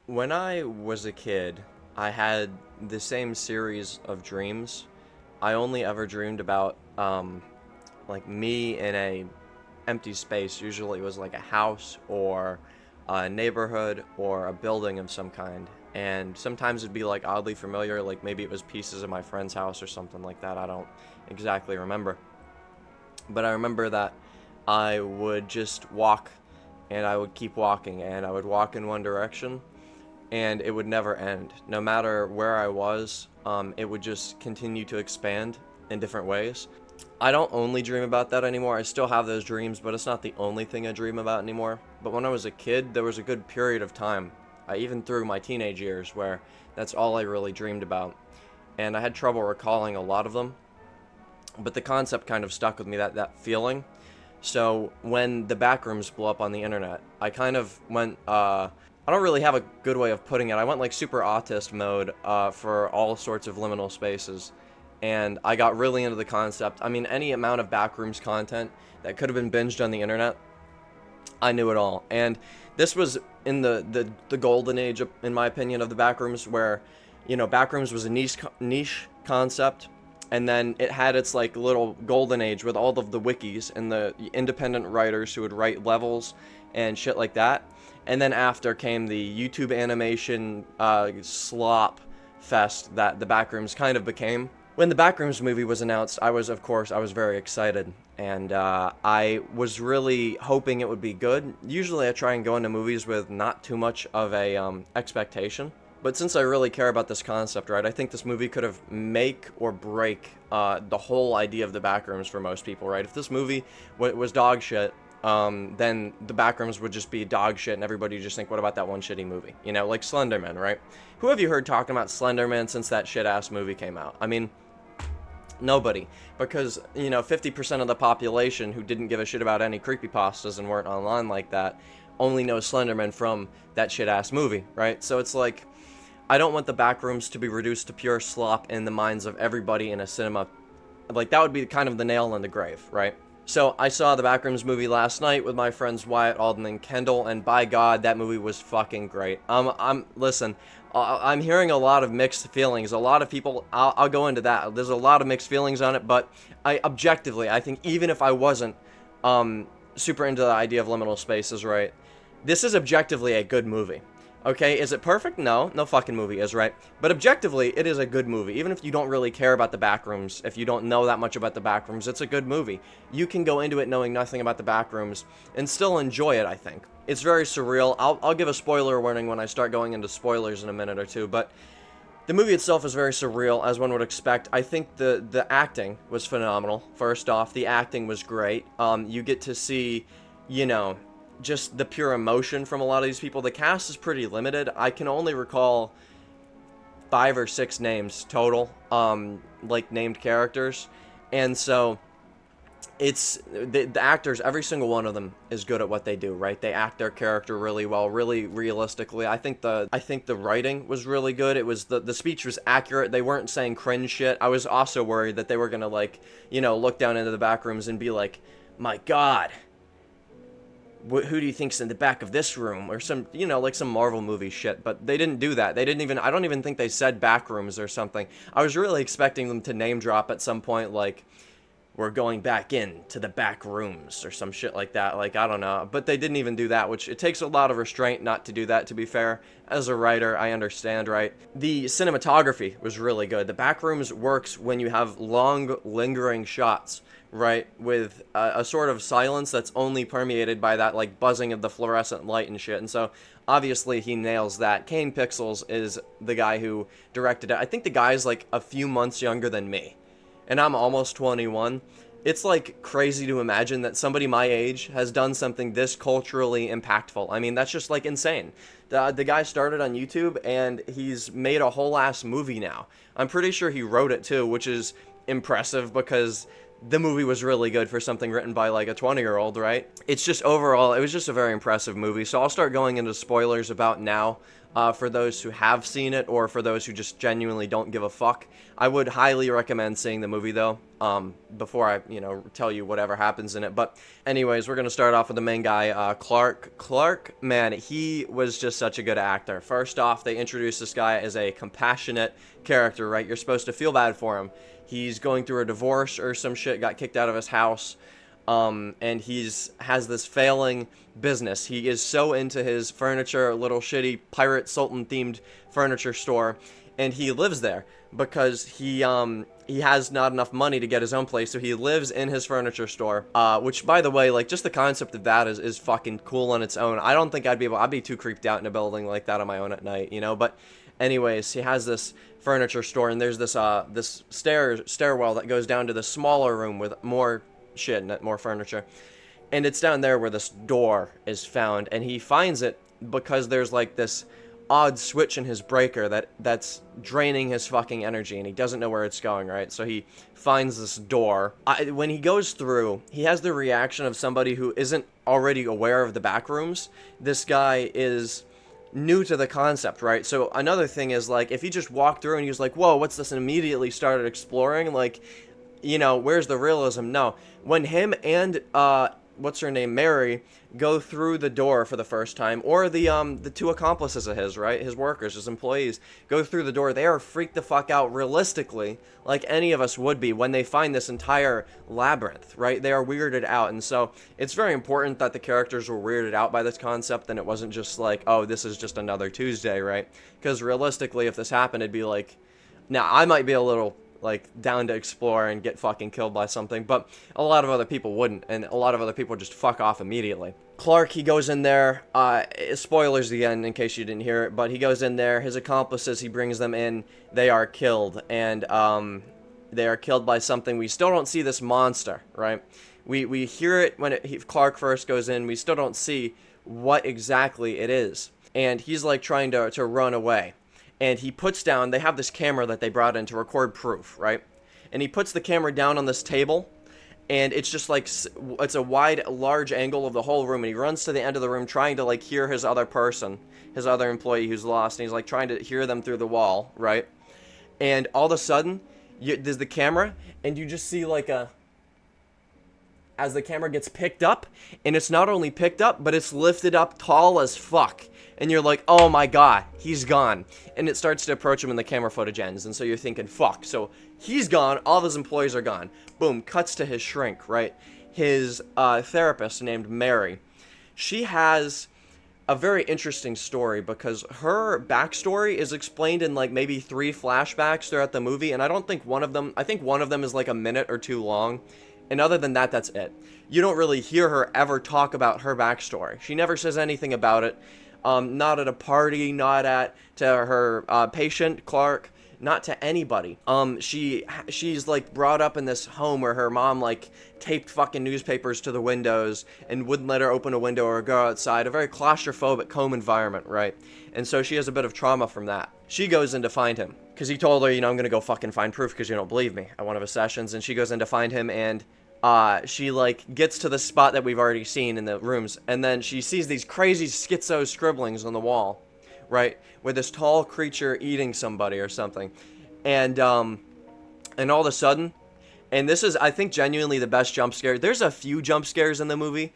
When I was a kid, I had the same series of dreams. I only ever dreamed about like me in a empty space. Usually it was like a house or a neighborhood or a building of some kind. And sometimes it'd be like oddly familiar, like maybe it was pieces of my friend's house or something like that. I don't exactly remember. But I remember that I would just walk and I would keep walking and I would walk in one direction and it would never end. No matter where I was, it would just continue to expand in different ways. I don't only dream about that anymore. I still have those dreams, but it's not the only thing I dream about anymore. But when I was a kid, there was a good period of time, even through my teenage years, where that's all I really dreamed about. And I had trouble recalling a lot of them, but the concept kind of stuck with me, that feeling. So when the Backrooms blew up on the internet, I kind of went, I don't really have a good way of putting it. I went like super autist mode for all sorts of liminal spaces. And I got really into the concept. I mean, any amount of Backrooms content that could have been binged on the internet, I knew it all. And this was in the golden age, in my opinion, of the Backrooms, where, Backrooms was a niche concept, and then it had its like little golden age with all of the wikis and the independent writers who would write levels and shit like that. And then after came the YouTube animation slop fest that the Backrooms kind of became. When the Backrooms movie was announced, I was very excited, and I was really hoping it would be good. Usually I try and go into movies with not too much of a expectation. But since I really care about this concept, right, I think this movie could have make or break the whole idea of the Backrooms for most people, right? If this movie was dog shit, then the Backrooms would just be dog shit, and everybody would just think, what about that one shitty movie? Like Slenderman, right? Who have you heard talking about Slenderman since that shit-ass movie came out? I mean, nobody. Because, 50% of the population who didn't give a shit about any creepypastas and weren't online like that only knows Slenderman from that shit-ass movie, right? So it's like, I don't want the Backrooms to be reduced to pure slop in the minds of everybody in a cinema. Like, that would be kind of the nail in the grave, right? So, I saw the Backrooms movie last night with my friends Wyatt, Alden, and Kendall, and by God, that movie was fucking great. Listen, I'm hearing a lot of mixed feelings. A lot of people, I'll go into that. There's a lot of mixed feelings on it, but objectively, I think even if I wasn't super into the idea of liminal spaces, right, this is objectively a good movie. Okay, is it perfect? No fucking movie is, right? But objectively, it is a good movie. Even if you don't really care about the Backrooms, if you don't know that much about the Backrooms, it's a good movie. You can go into it knowing nothing about the Backrooms and still enjoy it, I think. It's very surreal. I'll give a spoiler warning when I start going into spoilers in a minute or two, but the movie itself is very surreal, as one would expect. I think the acting was phenomenal. First off, the acting was great. You get to see, just the pure emotion from a lot of these people. The cast is pretty limited. I can only recall 5 or 6 names total, like named characters. And so it's the actors, every single one of them is good at what they do, right? They act their character really well, really realistically. I think the writing was really good. It was the speech was accurate. They weren't saying cringe shit. I was also worried that they were gonna look down into the Backrooms and be like, my God, who do you think's in the back of this room, or some, like some Marvel movie shit. But they didn't do that. They didn't even, I don't even think they said Backrooms or something. I was really expecting them to name drop at some point, like, we're going back in to the back rooms or some shit like that. Like, I don't know. But they didn't even do that, which it takes a lot of restraint not to do that, to be fair. As a writer, I understand, right? The cinematography was really good. The Backrooms works when you have long, lingering shots, right? With a sort of silence that's only permeated by that, like, buzzing of the fluorescent light and shit. And so, obviously, he nails that. Kane Pixels is the guy who directed it. I think the guy's, like, a few months younger than me. And I'm almost 21, it's like crazy to imagine that somebody my age has done something this culturally impactful. I mean, that's just like insane. The guy started on YouTube and he's made a whole ass movie now. I'm pretty sure he wrote it too, which is impressive because the movie was really good for something written by like a 20-year-old, right? It's just overall, it was just a very impressive movie. So I'll start going into spoilers about now. for those who have seen it or for those who just genuinely don't give a fuck. I would highly recommend seeing the movie, though, before I, tell you whatever happens in it. But anyways, we're going to start off with the main guy, Clark. Clark, man, he was just such a good actor. First off, they introduced this guy as a compassionate character, right? You're supposed to feel bad for him. He's going through a divorce or some shit, got kicked out of his house. And has this failing business. He is so into his furniture, little shitty pirate sultan themed furniture store, and he lives there because he has not enough money to get his own place, so he lives in his furniture store. Which, by the way, like, just the concept of that is fucking cool on its own. I don't think I'd be too creeped out in a building like that on my own at night, But anyways, he has this furniture store, and there's this stairwell that goes down to the smaller room with more shit and more furniture, and it's down there where this door is found, and he finds it because there's like this odd switch in his breaker that's draining his fucking energy, and he doesn't know where it's going, right? So he finds this door. When he goes through, he has the reaction of somebody who isn't already aware of the Backrooms. This guy is new to the concept, right? So another thing is, like, if he just walked through and he was like, whoa, what's this, and immediately started exploring, like, where's the realism? No. When him and, what's her name, Mary, go through the door for the first time, or the two accomplices of his, right, his workers, his employees, go through the door, they are freaked the fuck out realistically, like any of us would be when they find this entire labyrinth, right? They are weirded out, and so it's very important that the characters were weirded out by this concept, and it wasn't just like, oh, this is just another Tuesday, right? Because realistically, if this happened, it'd be like, now, I might be a little, like, down to explore and get fucking killed by something, but a lot of other people wouldn't, and a lot of other people just fuck off immediately. Clark, he goes in there, spoilers again in case you didn't hear it, but he goes in there, his accomplices, he brings them in, they are killed, and they are killed by something. We still don't see this monster, right? We hear it when Clark first goes in, we still don't see what exactly it is, and he's like trying to run away. And he puts down, they have this camera that they brought in to record proof, right? And he puts the camera down on this table, and it's just like, it's a wide, large angle of the whole room, and he runs to the end of the room trying to, like, hear his other person, his other employee who's lost, and he's, like, trying to hear them through the wall, right? And all of a sudden, there's the camera, and you just see, like, as the camera gets picked up, and it's not only picked up, but it's lifted up tall as fuck. And you're like, oh my god, he's gone. And it starts to approach him and the camera footage ends. And so you're thinking, fuck. So he's gone, all of his employees are gone. Boom, cuts to his shrink, right? His therapist named Mary. She has a very interesting story because her backstory is explained in like maybe 3 flashbacks throughout the movie. And I think one of them is like a minute or 2 long. And other than that, that's it. You don't really hear her ever talk about her backstory. She never says anything about it. Not at a party, not to her patient, Clark, not to anybody. She's like brought up in this home where her mom like taped fucking newspapers to the windows and wouldn't let her open a window or go outside. A very claustrophobic home environment, right? And so she has a bit of trauma from that. She goes in to find him because he told her, I'm gonna go fucking find proof because you don't believe me at one of his sessions. And she goes in to find him, and she like gets to the spot that we've already seen in the rooms, and then she sees these crazy schizo scribblings on the wall, right, with this tall creature eating somebody or something, and all of a sudden, and this is, I think, genuinely the best jump scare. There's a few jump scares in the movie.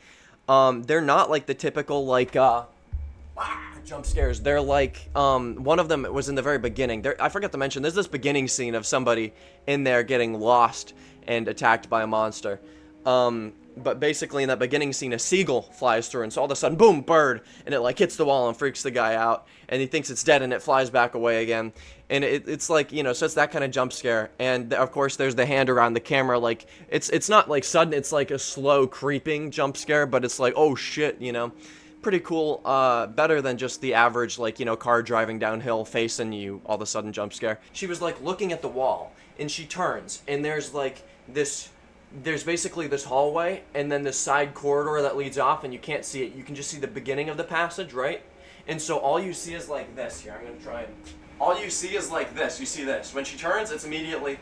They're not like the typical like jump scares. They're like, one of them was in the very beginning. I forgot to mention, there's this beginning scene of somebody in there getting lost and attacked by a monster. But basically in that beginning scene, a seagull flies through, and so all of a sudden, boom, bird, and it like hits the wall and freaks the guy out, and he thinks it's dead, and it flies back away again. And it's like, so it's that kind of jump scare. And of course there's the hand around the camera, like it's not like sudden, it's like a slow creeping jump scare, but it's like, oh shit, pretty cool. Better than just the average, like, car driving downhill facing you all of a sudden jump scare. She was like looking at the wall, and she turns, and there's like there's basically this hallway, and then this side corridor that leads off, and you can't see it. You can just see the beginning of the passage, right? And so all you see is like this. Here, I'm gonna try and... All you see is like this. You see this. When she turns, it's immediately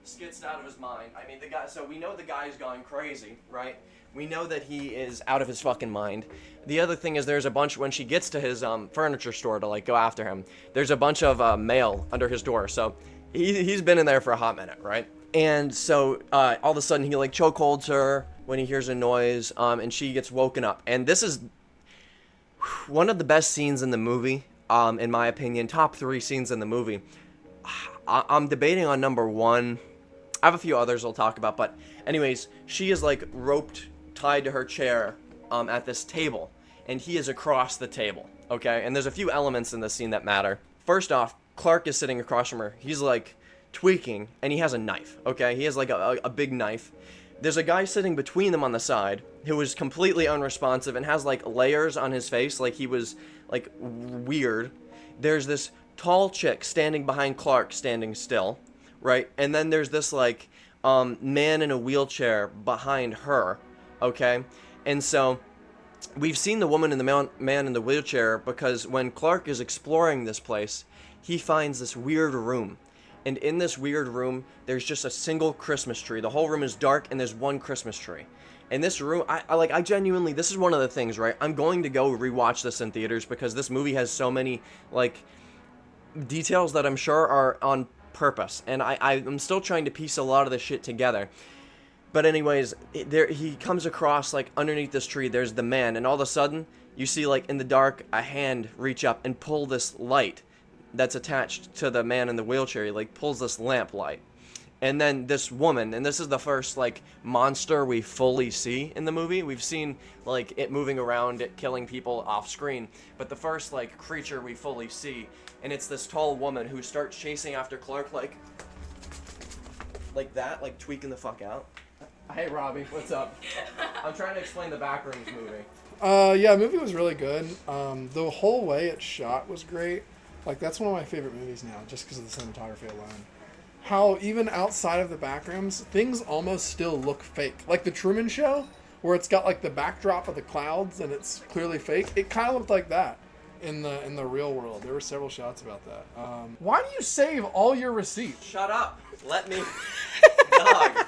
skids out of his mind. I mean, so we know the guy's gone crazy, right? We know that he is out of his fucking mind. The other thing is there's a bunch, when she gets to his furniture store to like go after him, there's a bunch of mail under his door. So he's been in there for a hot minute, right? And so all of a sudden he like chokeholds her when he hears a noise, and she gets woken up. And this is one of the best scenes in the movie, in my opinion. Top 3 scenes in the movie. I'm debating on number 1. I have a few others I'll talk about, but anyways, she is like roped, tied to her chair at this table, and he is across the table, okay? And there's a few elements in this scene that matter. First off, Clark is sitting across from her. He's like tweaking, and he has a knife, okay? He has like a big knife. There's a guy sitting between them on the side who is completely unresponsive and has like layers on his face, like he was like weird. There's this tall chick standing behind Clark, standing still, right? And then there's this like man in a wheelchair behind her, okay? And so we've seen the woman and the man in the wheelchair because when Clark is exploring this place, he finds this weird room. And in this weird room, there's just a single Christmas tree. The whole room is dark, and there's one Christmas tree. And this room, I genuinely, this is one of the things, right? I'm going to go rewatch this in theaters because this movie has so many, like, details that I'm sure are on purpose. And I'm still trying to piece a lot of this shit together. But anyways, he comes across, like, underneath this tree, there's the man. And all of a sudden, you see, like, in the dark, a hand reach up and pull this light that's attached to the man in the wheelchair. He like pulls this lamp light, and then this woman, and this is the first like monster we fully see in the movie. We've seen like it moving around, it killing people off screen, but the first like creature we fully see, and it's this tall woman who starts chasing after Clark like that, like tweaking the fuck out. Hey Robbie, what's up? I'm trying to explain the Backrooms movie. Yeah, the movie was really good. The whole way it's shot was great. Like, that's one of my favorite movies now, just because of the cinematography alone. How, even outside of the Backrooms, things almost still look fake. Like The Truman Show, where it's got, like, the backdrop of the clouds, and it's clearly fake. It kind of looked like that in the real world. There were several shots about that. Why do you save all your receipts? Shut up. Let me... Dog.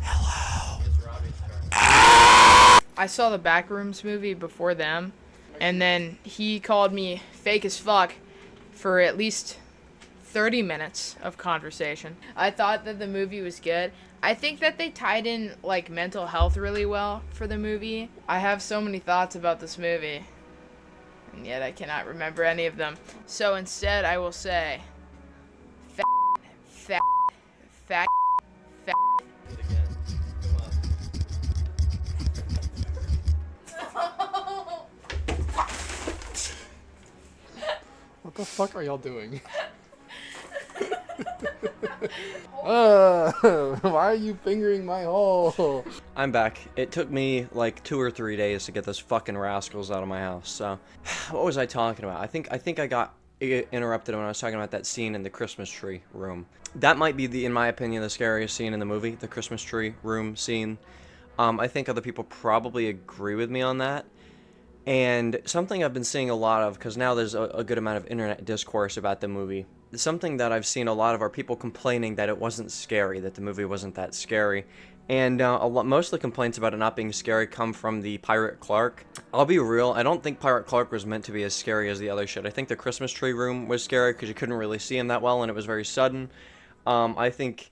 Hello. It's Robbie's turn. I saw the Backrooms movie before them. And then he called me fake as fuck for at least 30 minutes of conversation. I thought that the movie was good. I think that they tied in, like, mental health really well for the movie. I have so many thoughts about this movie, and yet I cannot remember any of them. So instead, I will say, fat. What the fuck are y'all doing? Why are you fingering my hole? I'm back. It took me like 2 or 3 days to get those fucking rascals out of my house. So, what was I talking about? I think I got interrupted when I was talking about that scene in the Christmas tree room. That might be in my opinion, the scariest scene in the movie, the Christmas tree room scene. I think other people probably agree with me on that. And something I've been seeing a lot of, because now there's a good amount of internet discourse about the movie, something that I've seen a lot of are people complaining that it wasn't scary, that the movie wasn't that scary. And most of the complaints about it not being scary come from the Pirate Clark. I'll be real, I don't think Pirate Clark was meant to be as scary as the other shit. I think the Christmas tree room was scary because you couldn't really see him that well and it was very sudden. I think,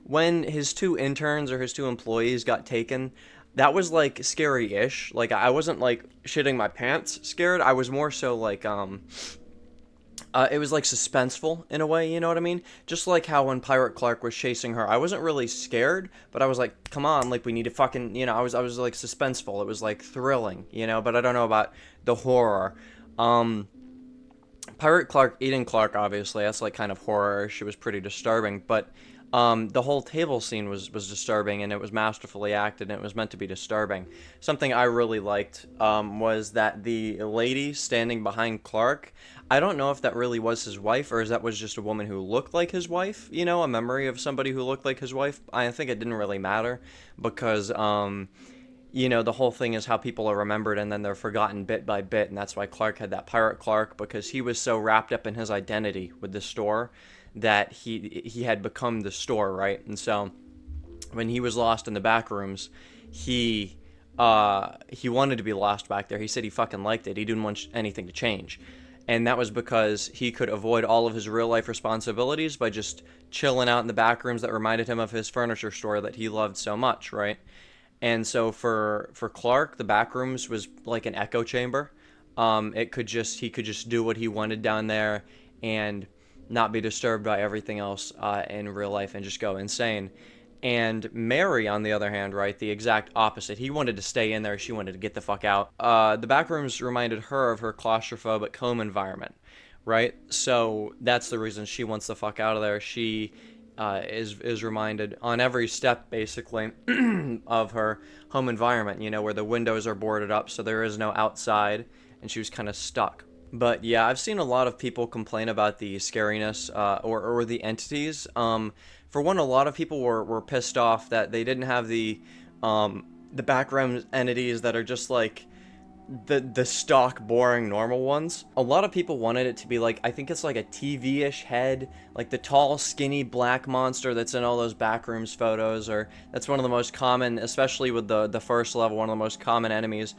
when his 2 interns or his 2 employees got taken, that was, like, scary-ish. Like, I wasn't, like, shitting my pants scared. I was more so, like, it was, like, suspenseful in a way, you know what I mean? Just like how when Pirate Clark was chasing her, I wasn't really scared, but I was like, come on, like, we need to fucking, I was, like, suspenseful. It was, like, thrilling, but I don't know about the horror. Pirate Clark eating Clark, obviously, that's, like, kind of horror-ish. It was pretty disturbing, but... the whole table scene was disturbing, and it was masterfully acted, and it was meant to be disturbing. Something I really liked was that the lady standing behind Clark, I don't know if that really was his wife, or if that was just a woman who looked like his wife, a memory of somebody who looked like his wife. I think it didn't really matter, because, the whole thing is how people are remembered, and then they're forgotten bit by bit, and that's why Clark had that Pirate Clark, because he was so wrapped up in his identity with the store, that he had become the store, right? And so when he was lost in the back rooms, he he wanted to be lost back there. He said he fucking liked it. He didn't want anything to change. And that was because he could avoid all of his real life responsibilities by just chilling out in the back rooms that reminded him of his furniture store that he loved so much, right? And so for Clark, the back rooms was like an echo chamber. He could just do what he wanted down there and not be disturbed by everything else in real life and just go insane. And Mary, on the other hand, right, the exact opposite. He wanted to stay in there. She wanted to get the fuck out. The back rooms reminded her of her claustrophobic home environment, right? So that's the reason she wants the fuck out of there. She is reminded on every step, basically, of her home environment, you know, where the windows are boarded up, so there is no outside, and she was kind of stuck. But yeah, I've seen a lot of people complain about the scariness or the entities. For one, a lot of people were pissed off that they didn't have the background entities that are just like the stock boring normal ones. A lot of people wanted it to be like, I think it's like a TV-ish head, like the tall skinny black monster that's in all those Backrooms photos, or that's one of the most common, especially with the first level, one of the most common enemies.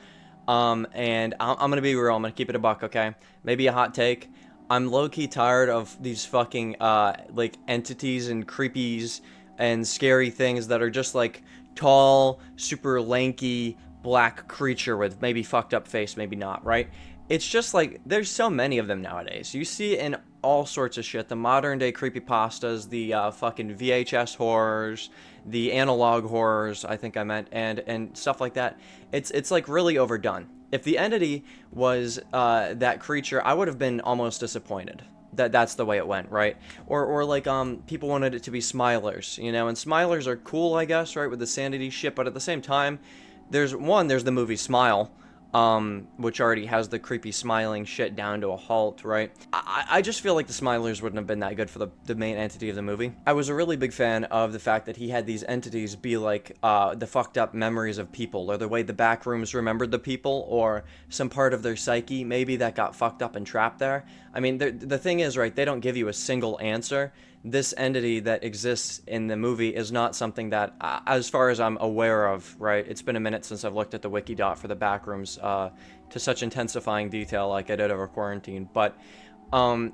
And I'm gonna be real, I'm gonna keep it a buck, okay? Maybe a hot take. I'm low-key tired of these fucking, like, entities and creepies and scary things that are just, like, tall, super lanky, black creature with maybe fucked up face, maybe not, right? It's just, like, there's so many of them nowadays. You see it in all sorts of shit. The modern-day creepypastas, the, fucking VHS horrors, the analog horrors, I think I meant, and stuff like that. It's, like, really overdone. If the entity was that creature, I would have been almost disappointed that that's the way it went, right? Or like people wanted it to be Smilers, you know, and Smilers are cool, I guess, right, with the sanity shit, but at the same time, there's the movie Smile, which already has the creepy smiling shit down to a halt, right? I just feel like the Smilers wouldn't have been that good for the main entity of the movie. I was a really big fan of the fact that he had these entities be like the fucked up memories of people, or the way the Backrooms remembered the people, or some part of their psyche maybe that got fucked up and trapped there. I mean, the thing is, right, they don't give you a single answer. This entity that exists in the movie is not something that, as far as I'm aware of, right, it's been a minute since I've looked at the Wikidot for the Backrooms to such intensifying detail like I did over quarantine, but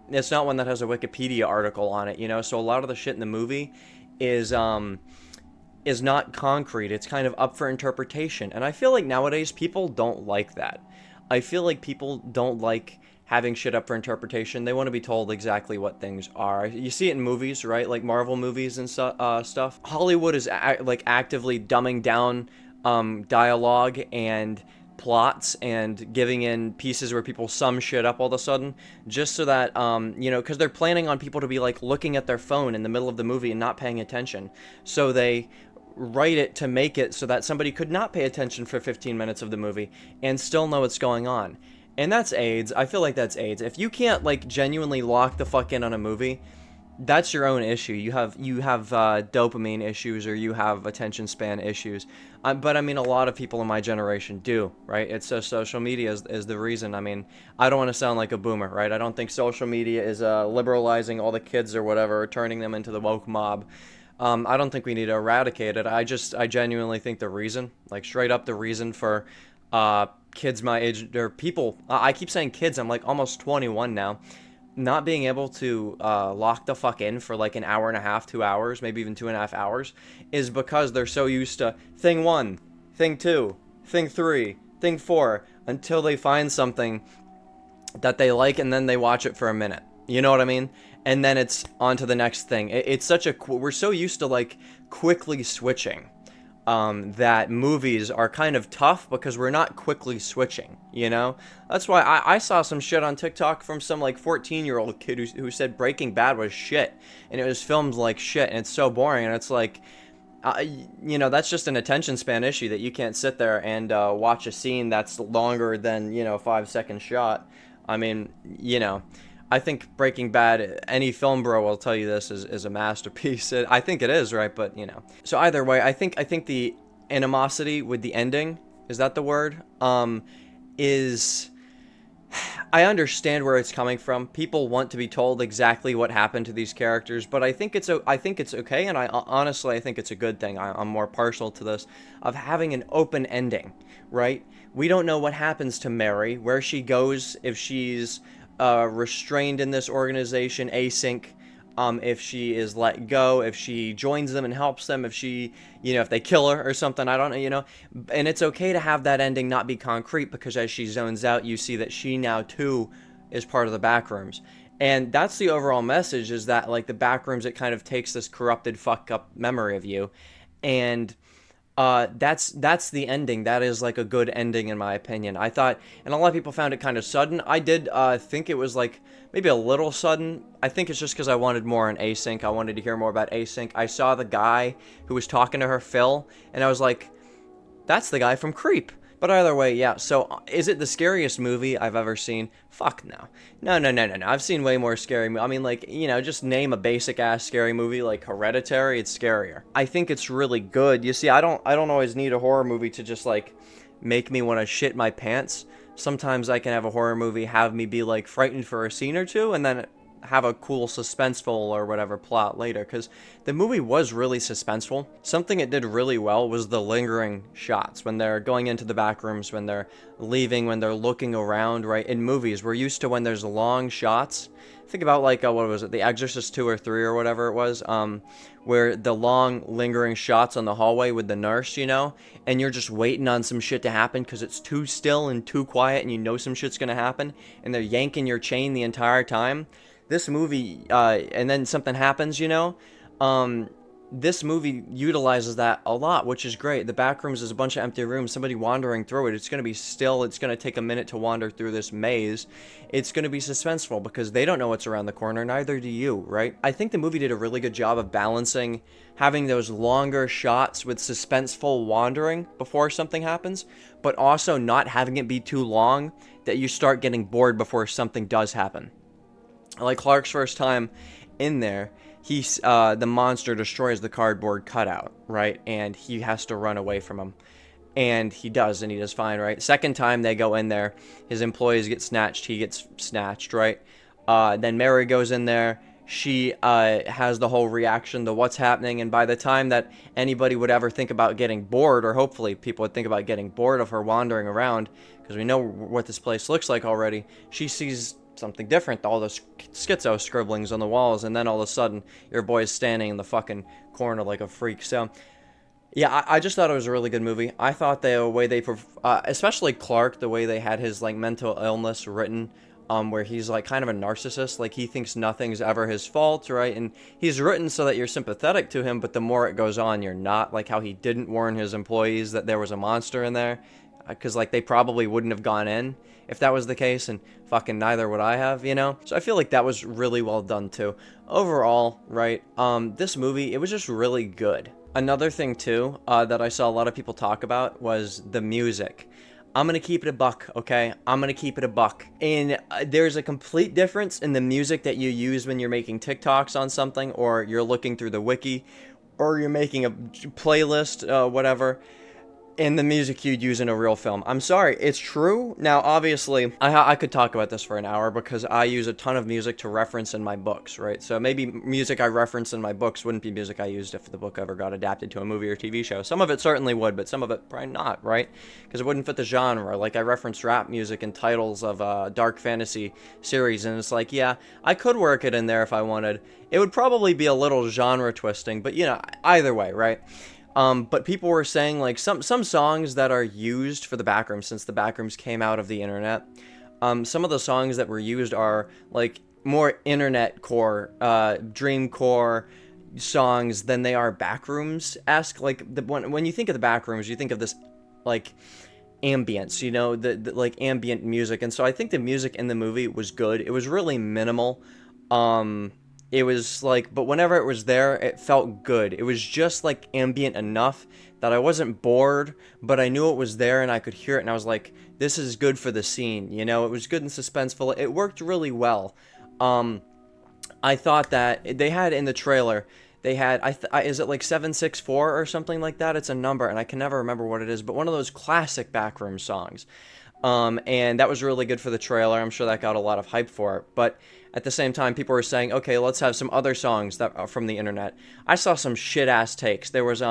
it's not one that has a Wikipedia article on it, you know, so a lot of the shit in the movie is not concrete. It's kind of up for interpretation, and I feel like nowadays people don't like that. I feel like people don't like having shit up for interpretation. They want to be told exactly what things are. You see it in movies, right? Like Marvel movies and stuff. Hollywood is like actively dumbing down dialogue and plots and giving in pieces where people sum shit up all of a sudden, just so that you know, because they're planning on people to be like looking at their phone in the middle of the movie and not paying attention. So they write it to make it so that somebody could not pay attention for 15 minutes of the movie and still know what's going on. And that's AIDS. I feel like that's AIDS. If you can't like genuinely lock the fuck in on a movie, that's your own issue. You have dopamine issues, or you have attention span issues. But I mean, a lot of people in my generation do, right? It's so social media is the reason. I mean, I don't want to sound like a boomer, right? I don't think social media is liberalizing all the kids or whatever, or turning them into the woke mob. I don't think we need to eradicate it. I genuinely think the reason, like straight up the reason for kids my age, or people, I keep saying kids, I'm like almost 21 now, not being able to lock the fuck in for like an hour and a half, 2 hours, maybe even 2.5 hours, is because they're so used to thing 1, thing 2, thing 3, thing 4, until they find something that they like, and then they watch it for a minute. You know what I mean? And then it's on to the next thing. It's such a, we're so used to like quickly switching. That movies are kind of tough because we're not quickly switching, you know? That's why I saw some shit on TikTok from some like 14-year-old kid who said Breaking Bad was shit, and it was filmed like shit, and it's so boring, and it's like, you know, that's just an attention span issue, that you can't sit there and watch a scene that's longer than, you know, 5-second shot. I mean, you know, I think Breaking Bad, any film bro will tell you this, is a masterpiece. I think it is, right? But, you know. So either way, I think the animosity with the ending, is that the word? Is I understand where it's coming from. People want to be told exactly what happened to these characters, but I think it's okay, and I honestly I think it's a good thing. I'm more partial to this of having an open ending, right? We don't know what happens to Mary, where she goes, if she's restrained in this organization, async. If she is let go, if she joins them and helps them, if she, if they kill her or something, I don't know, and it's okay to have that ending not be concrete, because as she zones out, you see that she now too is part of the Backrooms. And that's the overall message, is that like the Backrooms, it kind of takes this corrupted, fuck up memory of you, and that's the ending. That is like a good ending in my opinion. I thought, and a lot of people found it kind of sudden. I did think it was like maybe a little sudden. I think it's just because I wanted more on async. I wanted to hear more about async. I saw the guy who was talking to her, Phil, and I was like, that's the guy from Creep. But either way, yeah. So, is it the scariest movie I've ever seen? Fuck no. No. I've seen way more scary. I mean, like, just name a basic ass scary movie like Hereditary. It's scarier. I think it's really good. You see, I don't always need a horror movie to just like make me want to shit my pants. Sometimes I can have a horror movie have me be like frightened for a scene or two, and then have a cool suspenseful or whatever plot later, because the movie was really suspenseful. Something it did really well was the lingering shots when they're going into the back rooms, when they're leaving, when they're looking around, right? In movies, we're used to when there's long shots. Think about like, what was it, The Exorcist 2 or 3 or whatever it was, where the long lingering shots on the hallway with the nurse, and you're just waiting on some shit to happen because it's too still and too quiet and you know some shit's gonna happen, and they're yanking your chain the entire time. This movie, and then something happens, this movie utilizes that a lot, which is great. The Backrooms is a bunch of empty rooms, somebody wandering through it. It's going to be still. It's going to take a minute to wander through this maze. It's going to be suspenseful because they don't know what's around the corner, neither do you, right? I think the movie did a really good job of balancing having those longer shots with suspenseful wandering before something happens, but also not having it be too long that you start getting bored before something does happen. Like Clark's first time in there, the monster destroys the cardboard cutout, right? And he has to run away from him. And he does fine, right? Second time they go in there, his employees get snatched, he gets snatched, right? Then Mary goes in there, she has the whole reaction to what's happening, and by the time that anybody would ever think about getting bored, or hopefully people would think about getting bored of her wandering around, because we know what this place looks like already, she sees something different, all those schizo scribblings on the walls, and then all of a sudden your boy's standing in the fucking corner like a freak. So yeah, I just thought it was a really good movie. I thought the way they especially Clark, the way they had his like mental illness written, where he's like kind of a narcissist, like he thinks nothing's ever his fault, right? And he's written so that you're sympathetic to him, but the more it goes on, you're not. Like how he didn't warn his employees that there was a monster in there, because like they probably wouldn't have gone in if that was the case, and fucking neither would I have, So I feel like that was really well done too. Overall, right, this movie, it was just really good. Another thing too, that I saw a lot of people talk about was the music. I'm gonna keep it a buck, okay? I'm gonna keep it a buck. And there's a complete difference in the music that you use when you're making TikToks on something, or you're looking through the wiki, or you're making a playlist, whatever, in the music you'd use in a real film. I'm sorry, it's true. Now, obviously, I could talk about this for an hour because I use a ton of music to reference in my books, right? So maybe music I reference in my books wouldn't be music I used if the book ever got adapted to a movie or TV show. Some of it certainly would, but some of it probably not, right? Because it wouldn't fit the genre. Like, I reference rap music in titles of dark fantasy series, and it's like, yeah, I could work it in there if I wanted. It would probably be a little genre twisting, but, either way, right? But people were saying, like, some songs that are used for the Backrooms, since the Backrooms came out of the internet, some of the songs that were used are, like, more internet-core, dream-core songs than they are Backrooms-esque. Like, when you think of the Backrooms, you think of this, like, ambience, the like, ambient music. And so I think the music in the movie was good. It was really minimal. It was like, but whenever it was there, it felt good. It was just like ambient enough that I wasn't bored, but I knew it was there and I could hear it, and I was like, this is good for the scene, It was good and suspenseful. It worked really well. I thought that they had in the trailer, they had, is it like 764 or something like that? It's a number, and I can never remember what it is, but one of those classic Backroom songs. And that was really good for the trailer. I'm sure that got a lot of hype for it. But at the same time, people were saying, okay, let's have some other songs that are from the internet. I saw some shit-ass takes. There was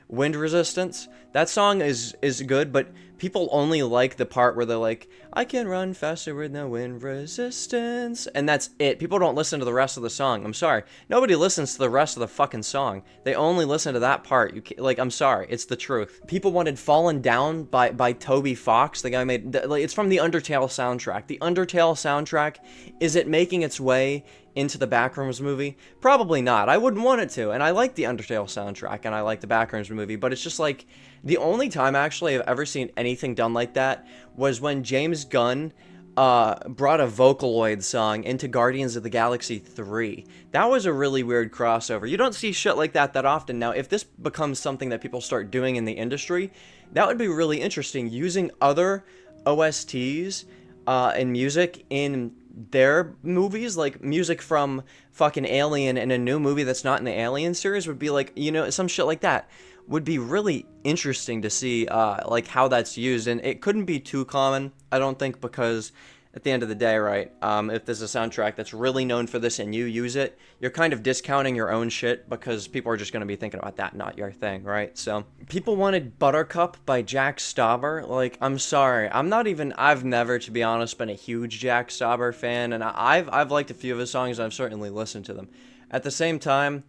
Wind Resistance. That song is good, but people only like the part where they're like, I can run faster with no wind resistance. And that's it. People don't listen to the rest of the song. I'm sorry. Nobody listens to the rest of the fucking song. They only listen to that part. I'm sorry. It's the truth. People wanted Fallen Down by Toby Fox. The guy made... it's from the Undertale soundtrack. The Undertale soundtrack, is it making its way into the Backrooms movie? Probably not. I wouldn't want it to. And I like the Undertale soundtrack, and I like the Backrooms movie, but it's just like... The only time, actually, I've ever seen anything done like that was when James Gunn brought a Vocaloid song into Guardians of the Galaxy 3. That was a really weird crossover. You don't see shit like that often. Now, if this becomes something that people start doing in the industry, that would be really interesting. Using other OSTs and music in their movies, like music from fucking Alien in a new movie that's not in the Alien series would be like, some shit like that. Would be really interesting to see, like, how that's used, and it couldn't be too common, I don't think, because at the end of the day, right, if there's a soundtrack that's really known for this and you use it, you're kind of discounting your own shit, because people are just going to be thinking about that, not your thing, right? So, people wanted Buttercup by Jack Stauber. Like, I'm sorry, I've never, to be honest, been a huge Jack Stauber fan, and I've liked a few of his songs, and I've certainly listened to them. At the same time,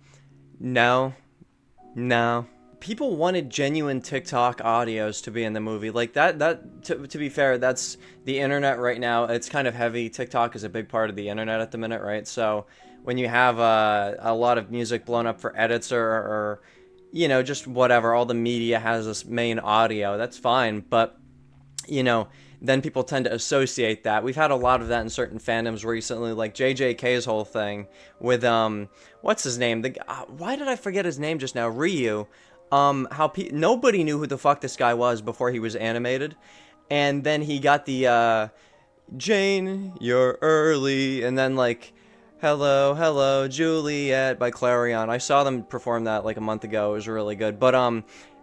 no. People wanted genuine TikTok audios to be in the movie. Like, to be fair, that's the internet right now. It's kind of heavy. TikTok is a big part of the internet at the minute, right? So when you have a lot of music blown up for edits or just whatever, all the media has this main audio, that's fine. But, then people tend to associate that. We've had a lot of that in certain fandoms recently, like JJK's whole thing with, what's his name? Why did I forget his name just now? Ryu. Nobody knew who the fuck this guy was before he was animated, and then he got the, Jane, you're early, and then, like, hello, Juliet by Clarion. I saw them perform that, like, a month ago. It was really good, but,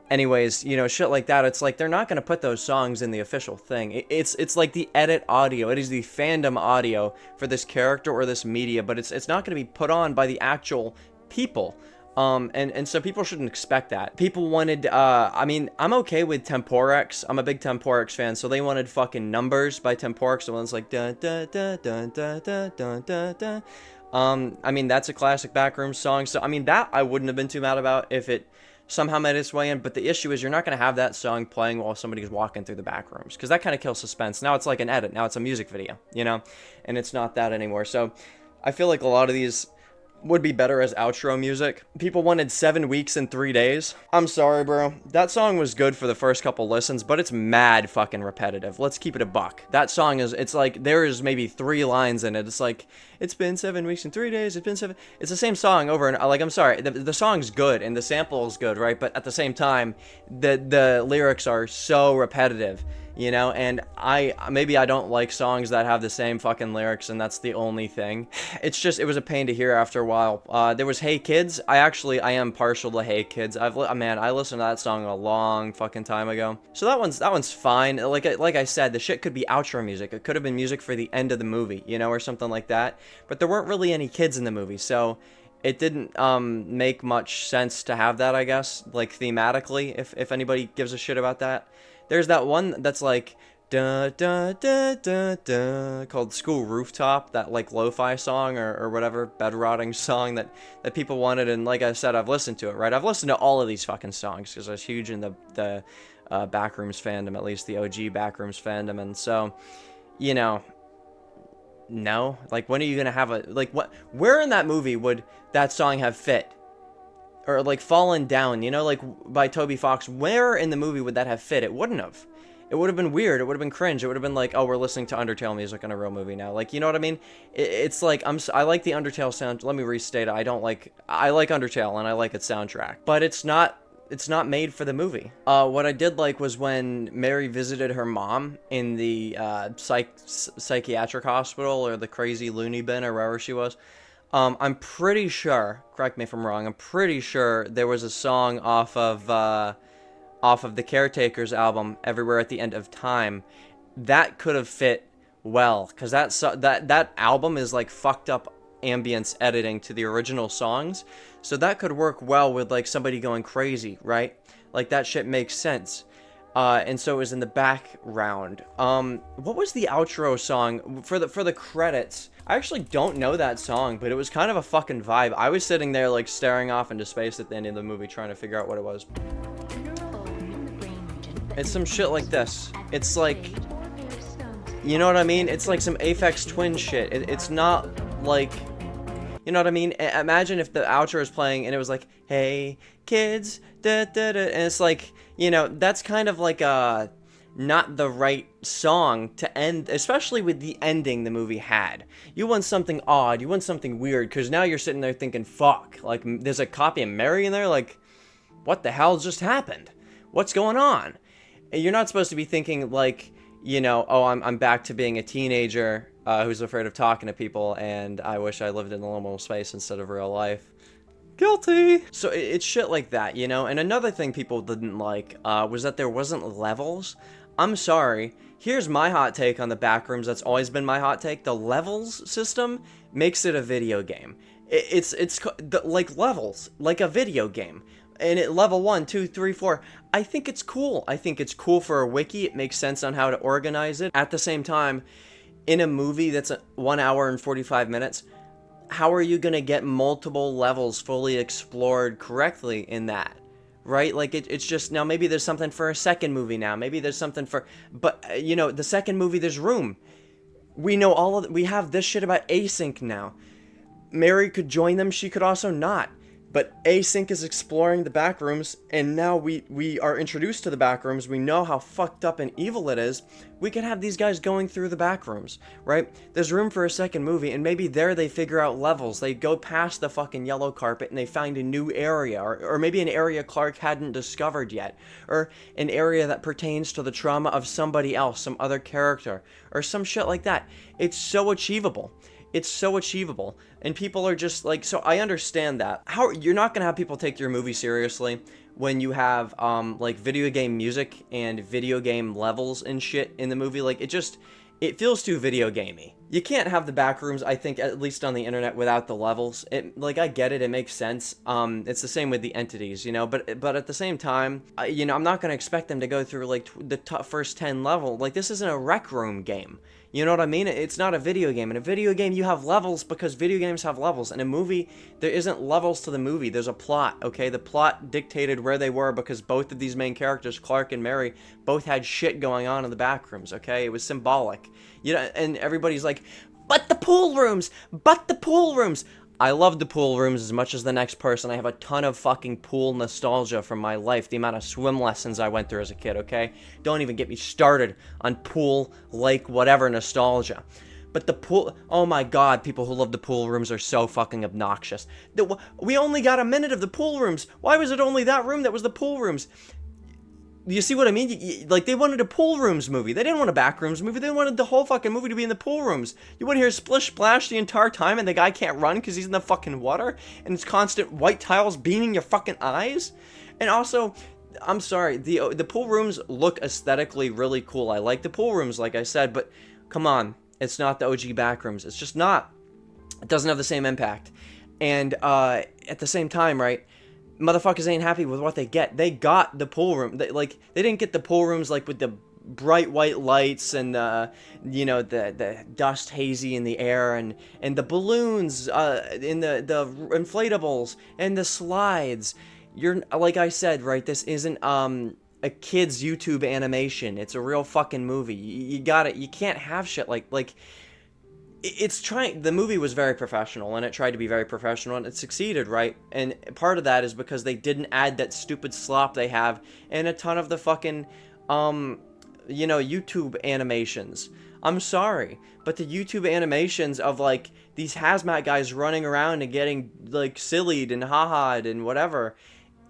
anyways, shit like that, it's like, they're not gonna put those songs in the official thing. It's like the edit audio. It is the fandom audio for this character or this media, but it's not gonna be put on by the actual people. And so people shouldn't expect that. People wanted, I'm okay with Temporex. I'm a big Temporex fan, so they wanted fucking Numbers by Temporex. The one's like, dun, dun, dun, dun, dun, dun, dun, dun, dun. That's a classic Backrooms song, so, that I wouldn't have been too mad about if it somehow made its way in, but the issue is you're not going to have that song playing while somebody's walking through the Backrooms, because that kind of kills suspense. Now it's like an edit. Now it's a music video, and it's not that anymore. So I feel like a lot of these would be better as outro music. People wanted 7 Weeks and 3 Days. I'm sorry, bro. That song was good for the first couple listens, but it's mad fucking repetitive. Let's keep it a buck. That song it's like, there is maybe 3 lines in it. It's like, it's been 7 weeks and 3 days, it's the same song over and, like, I'm sorry, the song's good, and the sample is good, right? But at the same time, the lyrics are so repetitive. And maybe I don't like songs that have the same fucking lyrics, and that's the only thing. It was a pain to hear after a while. There was Hey Kids. I am partial to Hey Kids. I listened to that song a long fucking time ago. So that one's fine. Like I said, the shit could be outro music. It could have been music for the end of the movie, or something like that. But there weren't really any kids in the movie, so it didn't make much sense to have that, I guess, like, thematically, if anybody gives a shit about that. There's that one that's like, da da da da da, called School Rooftop, that, like, lo-fi song or whatever, bed rotting song that people wanted, and like I said, I've listened to it, right? I've listened to all of these fucking songs, because I was huge in the Backrooms fandom, at least the OG Backrooms fandom, and so, no. Like, when are you gonna have where in that movie would that song have fit? Or, like, Fallen Down, like, by Toby Fox, where in the movie would that have fit? It wouldn't have. It would have been weird. It would have been cringe. It would have been like, oh, we're listening to Undertale music in a real movie now. Like, you know what I mean? It's like, I like the Undertale sound. Let me restate it. I like Undertale, and I like its soundtrack. But it's not made for the movie. What I did like was when Mary visited her mom in the psychiatric hospital, or the crazy loony bin, or wherever she was. I'm pretty sure, correct me if I'm wrong, I'm pretty sure there was a song off of the Caretakers album, Everywhere at the End of Time, that could have fit well, because that album is like fucked up ambience editing to the original songs, so that could work well with like somebody going crazy, right? Like that shit makes sense. And so it was in the background. What was the outro song for the credits? I actually don't know that song, but it was kind of a fucking vibe. I was sitting there like staring off into space at the end of the movie trying to figure out what it was. It's some shit like this. It's like, you know what I mean? It's like some Aphex Twin shit. It's not like, you know what I mean? Imagine if the outro is playing and it was like, hey, kids, da, da, da, and it's like, you know, that's kind of like not the right song to end, especially with the ending the movie had. You want something odd, you want something weird, because now you're sitting there thinking, fuck, like, there's a copy of Mary in there, like, what the hell just happened? What's going on? And you're not supposed to be thinking, like, you know, oh, I'm back to being a teenager who's afraid of talking to people, and I wish I lived in the liminal space instead of real life. Guilty! So it's shit like that, you know? And another thing people didn't like was that there wasn't levels. I'm sorry. Here's my hot take on the Backrooms. That's always been my hot take. The levels system makes it a video game. It's like levels, like a video game. And at level 1, 2, 3, 4, I think it's cool. I think it's cool for a wiki. It makes sense on how to organize it. At the same time, in a movie that's 1 hour and 45 minutes, how are you going to get multiple levels fully explored correctly in that? Right? Like, it's just, now maybe there's something for a second movie now. Maybe there's something for, but, you know, the second movie, there's room. We know we have this shit about async now. Mary could join them, she could also not. But Async is exploring the Backrooms, and now we are introduced to the Backrooms. We know how fucked up and evil it is. We can have these guys going through the Backrooms, right? There's room for a second movie, and maybe there they figure out levels. They go past the fucking yellow carpet, and they find a new area, or maybe an area Clark hadn't discovered yet, or an area that pertains to the trauma of somebody else, some other character, or some shit like that. It's so achievable. It's so achievable, and people are just like, so I understand that. How you're not gonna have people take your movie seriously when you have like video game music and video game levels and shit in the movie. Like, it feels too video gamey. You can't have the Backrooms, I think, at least on the internet, without the levels. Like, I get it, it makes sense. It's the same with the entities, you know, but at the same time, you know, I'm not gonna expect them to go through like the first 10 level. Like, this isn't a rec room game. You know what I mean? It's not a video game. In a video game, you have levels because video games have levels. In a movie, there isn't levels to the movie. There's a plot, okay? The plot dictated where they were because both of these main characters, Clark and Mary, both had shit going on in the Backrooms, okay? It was symbolic. You know, and everybody's like, but the pool rooms! But the pool rooms! I love the pool rooms as much as the next person. I have a ton of fucking pool nostalgia from my life. The amount of swim lessons I went through as a kid, okay? Don't even get me started on pool, lake, whatever nostalgia. But the pool, oh my god, people who love the pool rooms are so fucking obnoxious. We only got a minute of the pool rooms. Why was it only that room that was the pool rooms? You see what I mean? Like, they wanted a pool rooms movie. They didn't want a Backrooms movie. They wanted the whole fucking movie to be in the pool rooms. You want to hear splish splash the entire time and the guy can't run because he's in the fucking water? And it's constant white tiles beaming your fucking eyes? And also, I'm sorry, the pool rooms look aesthetically really cool. I like the pool rooms, like I said, but come on. It's not the OG Backrooms. It's just not. It doesn't have the same impact. And at the same time, right? Motherfuckers ain't happy with what they get. They got the pool room. They didn't get the pool rooms like with the bright white lights and you know, the dust hazy in the air and the balloons in the inflatables and the slides. You're, like I said, right, this isn't a kid's YouTube animation. It's a real fucking movie. You got it. You can't have shit like it's trying. The movie was very professional, and it tried to be very professional, and it succeeded, right? And part of that is because they didn't add that stupid slop they have in a ton of the fucking, you know, YouTube animations. I'm sorry, but the YouTube animations of, like, these hazmat guys running around and getting, like, sillied and ha-ha'd and whatever,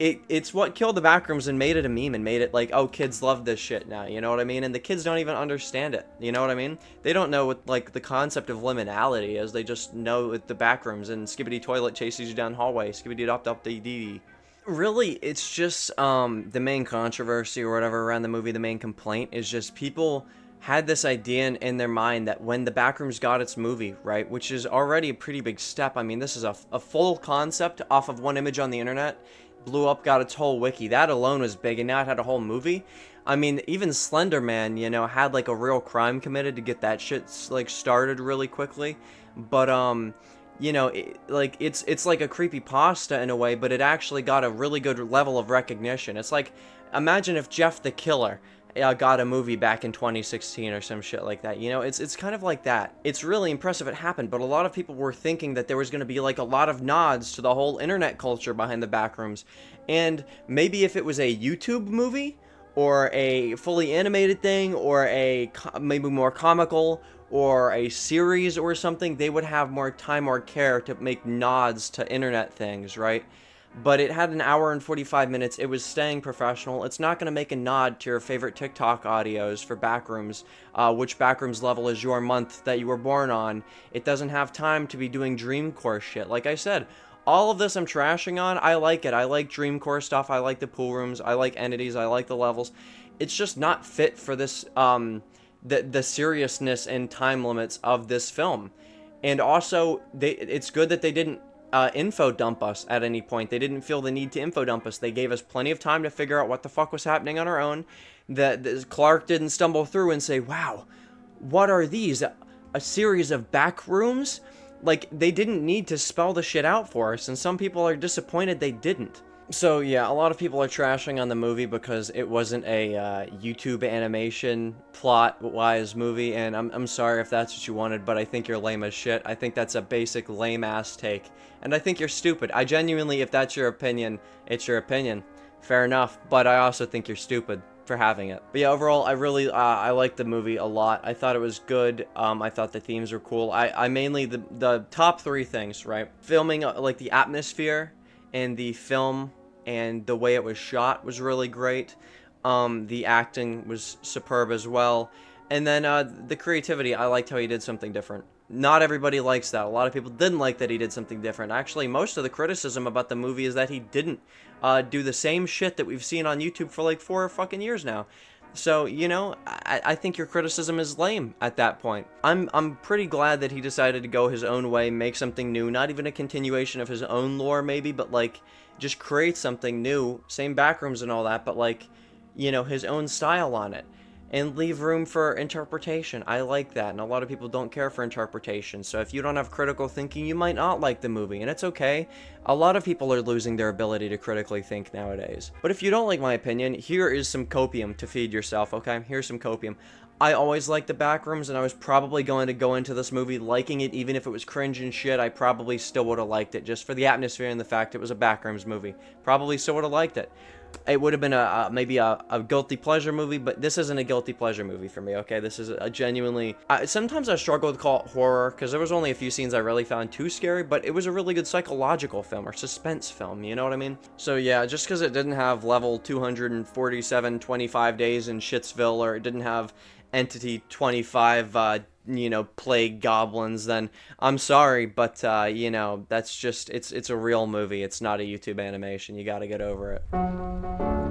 it's what killed the Backrooms and made it a meme and made it like, oh, kids love this shit now, you know what I mean? And the kids don't even understand it, you know what I mean? They don't know what, like, the concept of liminality is. They just know the Backrooms and skibbity toilet chases you down hallway, skibbity dop dop dee dee. Really, it's just the main controversy or whatever around the movie, the main complaint is just people had this idea in their mind that when the Backrooms got its movie, right, which is already a pretty big step. I mean, this is a full concept off of one image on the internet, blew up, got its whole wiki. That alone was big, and now it had a whole movie. I mean, even Slender Man, you know, had like a real crime committed to get that shit like started really quickly. But you know, it's like a creepy pasta in a way, but it actually got a really good level of recognition. It's like, imagine if Jeff the Killer got a movie back in 2016 or some shit like that. You know, it's kind of like that. It's really impressive it happened, but a lot of people were thinking that there was going to be like a lot of nods to the whole internet culture behind the Backrooms. And maybe if it was a YouTube movie or a fully animated thing or maybe more comical or a series or something, they would have more time or care to make nods to internet things, right? But it had an hour and 45 minutes. It was staying professional. It's not going to make a nod to your favorite TikTok audios for Backrooms, which Backrooms level is your month that you were born on. It doesn't have time to be doing Dreamcore shit. Like I said, all of this I'm trashing on. I like it. I like Dreamcore stuff. I like the pool rooms. I like entities. I like the levels. It's just not fit for this, the seriousness and time limits of this film. And also, it's good that they didn't info dump us at any point. They didn't feel the need to info dump us. They gave us plenty of time to figure out what the fuck was happening on our own. That Clark didn't stumble through and say, wow, what are these? A series of back rooms? Like, they didn't need to spell the shit out for us, and some people are disappointed they didn't. So yeah, a lot of people are trashing on the movie because it wasn't a YouTube animation plot-wise movie, and I'm sorry if that's what you wanted, but I think you're lame as shit. I think that's a basic lame-ass take, and I think you're stupid. I genuinely, if that's your opinion, it's your opinion. Fair enough, but I also think you're stupid for having it. But yeah, overall, I really, I liked the movie a lot. I thought it was good. I thought the themes were cool. I mainly, the top three things, right? Filming, like the atmosphere and the film and the way it was shot was really great. The acting was superb as well. And then the creativity, I liked how he did something different. Not everybody likes that. A lot of people didn't like that he did something different. Actually, most of the criticism about the movie is that he didn't do the same shit that we've seen on YouTube for like 4 fucking years now. So, you know, I think your criticism is lame at that point. I'm pretty glad that he decided to go his own way, make something new, not even a continuation of his own lore maybe, but like just create something new, same backrooms and all that, but like, you know, his own style on it. And leave room for interpretation. I like that, and a lot of people don't care for interpretation. So if you don't have critical thinking, you might not like the movie, and it's okay. A lot of people are losing their ability to critically think nowadays. But if you don't like my opinion, here is some copium to feed yourself, okay? Here's some copium. I always liked the Backrooms, and I was probably going to go into this movie liking it, even if it was cringe and shit. I probably still would have liked it, just for the atmosphere and the fact it was a Backrooms movie. Probably still would have liked it. It would have been maybe a guilty pleasure movie, but this isn't a guilty pleasure movie for me, okay? This is a genuinely... sometimes I struggle to call it horror, because there was only a few scenes I really found too scary, but it was a really good psychological film, or suspense film, you know what I mean? So yeah, just because it didn't have level 247, 25 days in Shitsville, or it didn't have Entity 25, you know, plague goblins, then I'm sorry, but, you know, that's just, it's a real movie. It's not a YouTube animation. You gotta get over it.